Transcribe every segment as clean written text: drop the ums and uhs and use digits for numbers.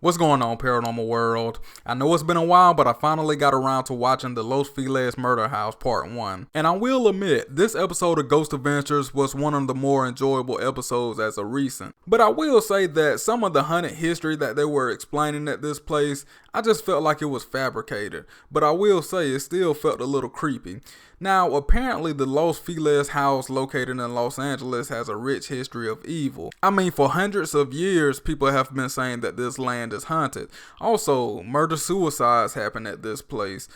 What's going on, paranormal world? I know it's been a while, but I finally got around to watching the Los Feliz Murder House Part 1. And I will admit, this episode of Ghost Adventures was one of the more enjoyable episodes as of recent. But I will say that some of the haunted history that they were explaining at this place, I just felt like it was fabricated. But I will say it still felt a little creepy. Now, apparently the Los Feliz house located in Los Angeles has a rich history of evil. I mean, for hundreds of years, people have been saying that this land is haunted. Also, murder-suicides happen at this place.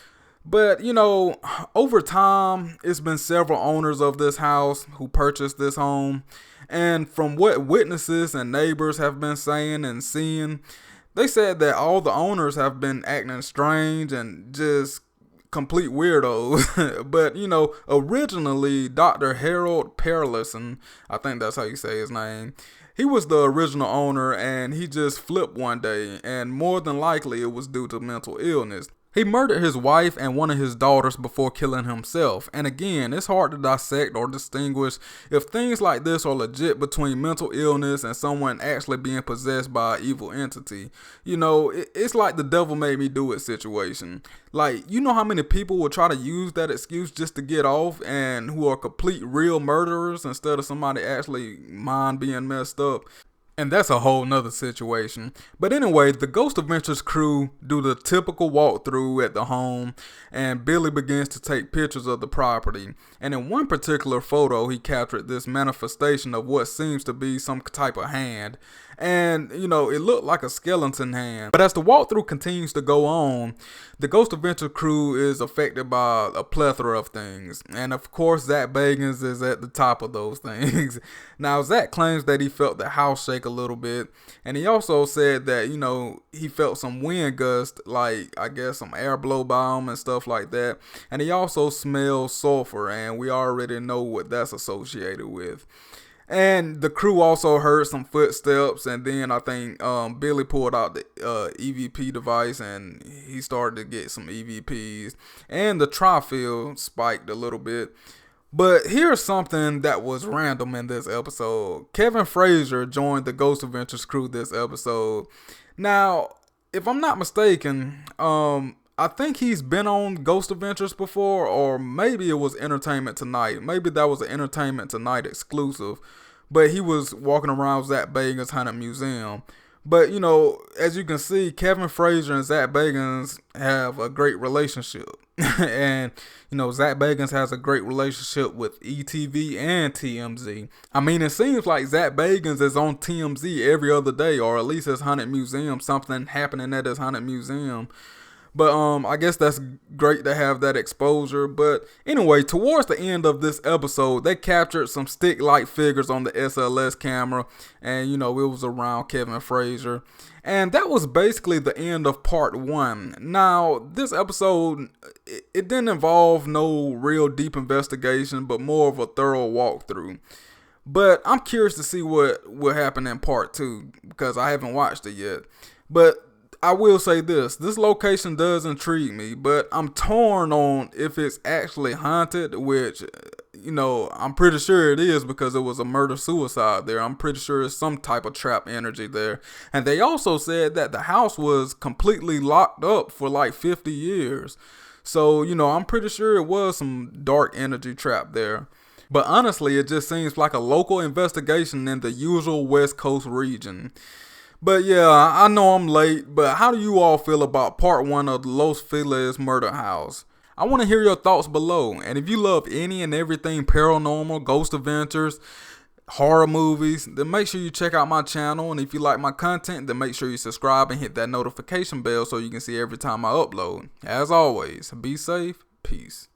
But, over time, it's been several owners of this house who purchased this home. And from what witnesses and neighbors have been saying and seeing, they said that all the owners have been acting strange and just complete weirdos. But originally Dr. Harold Perlison, I think that's how you say his name, he was the original owner, and he just flipped one day, and more than likely it was due to mental illness. He murdered his wife and one of his daughters before killing himself. And again, it's hard to dissect or distinguish if things like this are legit between mental illness and someone actually being possessed by an evil entity. It's like the devil made me do it situation. Like, how many people will try to use that excuse just to get off, and who are complete real murderers instead of somebody actually mind being messed up? And that's a whole nother situation. But anyway, the Ghost Adventures crew do the typical walkthrough at the home, and Billy begins to take pictures of the property. And in one particular photo, he captured this manifestation of what seems to be some type of hand. And, it looked like a skeleton hand. But as the walkthrough continues to go on, the Ghost Adventure crew is affected by a plethora of things. And of course, Zach Bagans is at the top of those things. Now, Zach claims that he felt the house shake a little bit. And he also said that, he felt some wind gust, like, I guess, some air blow by him and stuff like that. And he also smells sulfur, and we already know what that's associated with. And the crew also heard some footsteps, and then I think Billy pulled out the EVP device, and he started to get some EVPs, and the tri-field spiked a little bit. But here's something that was random in this episode. Kevin Frazier joined the Ghost Adventures crew this episode. Now, if I'm not mistaken, I think he's been on Ghost Adventures before, or maybe it was Entertainment Tonight. Maybe that was an Entertainment Tonight exclusive. But he was walking around Zach Bagans' Haunted Museum. But, as you can see, Kevin Frazier and Zach Bagans have a great relationship. And, Zach Bagans has a great relationship with ETV and TMZ. I mean, it seems like Zach Bagans is on TMZ every other day, or at least his Haunted Museum, something happening at his Haunted Museum. But I guess that's great to have that exposure. But anyway, towards the end of this episode, they captured some stick-like figures on the SLS camera. And, it was around Kevin Frazier. And that was basically the end of part 1. Now, this episode, it didn't involve no real deep investigation, but more of a thorough walkthrough. But I'm curious to see what will happen in part 2, because I haven't watched it yet. But I will say this location does intrigue me, but I'm torn on if it's actually haunted, which, I'm pretty sure it is because it was a murder-suicide there. I'm pretty sure it's some type of trap energy there. And they also said that the house was completely locked up for like 50 years. So, I'm pretty sure it was some dark energy trap there. But honestly, it just seems like a local investigation in the usual West Coast region. But yeah, I know I'm late, but how do you all feel about part 1 of the Los Feliz Murder House? I want to hear your thoughts below. And if you love any and everything paranormal, ghost adventures, horror movies, then make sure you check out my channel. And if you like my content, then make sure you subscribe and hit that notification bell so you can see every time I upload. As always, be safe. Peace.